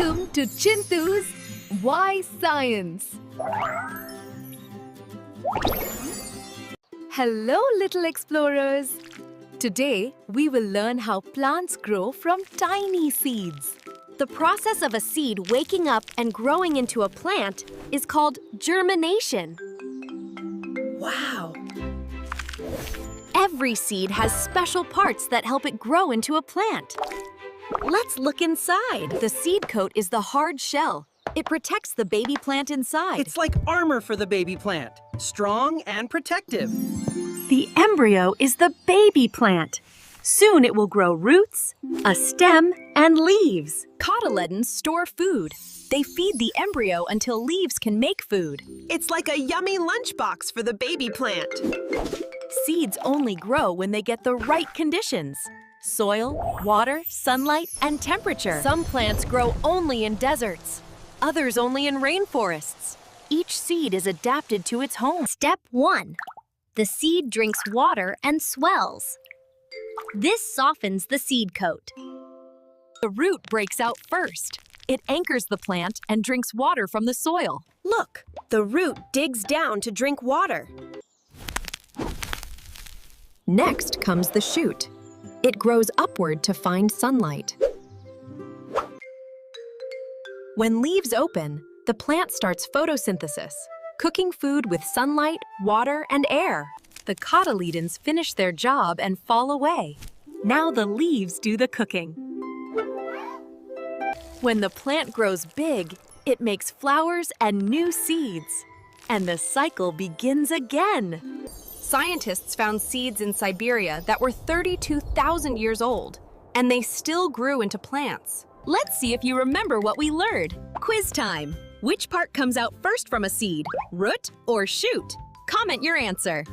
Welcome to Chintu's Why Science. Hello, little explorers. Today, we will learn how plants grow from tiny seeds. The process of a seed waking up and growing into a plant is called germination. Wow! Every seed has special parts that help it grow into a plant. Let's look inside. The seed coat is the hard shell. It protects the baby plant inside. It's like armor for the baby plant, strong and protective. The embryo is the baby plant. Soon it will grow roots, a stem, and leaves. Cotyledons store food. They feed the embryo until leaves can make food. It's like a yummy lunchbox for the baby plant. Seeds only grow when they get the right conditions. Soil, water, sunlight, and temperature. Some plants grow only in deserts, others only in rainforests. Each seed is adapted to its home. Step 1. The seed drinks water and swells. This softens the seed coat. The root breaks out first. It anchors the plant and drinks water from the soil. Look, the root digs down to drink water. Next comes the shoot. It grows upward to find sunlight. When leaves open, the plant starts photosynthesis, cooking food with sunlight, water, and air. The cotyledons finish their job and fall away. Now the leaves do the cooking. When the plant grows big, it makes flowers and new seeds. And the cycle begins again. Scientists found seeds in Siberia that were 32,000 years old, and they still grew into plants. Let's see if you remember what we learned. Quiz time! Which part comes out first from a seed, root or shoot? Comment your answer.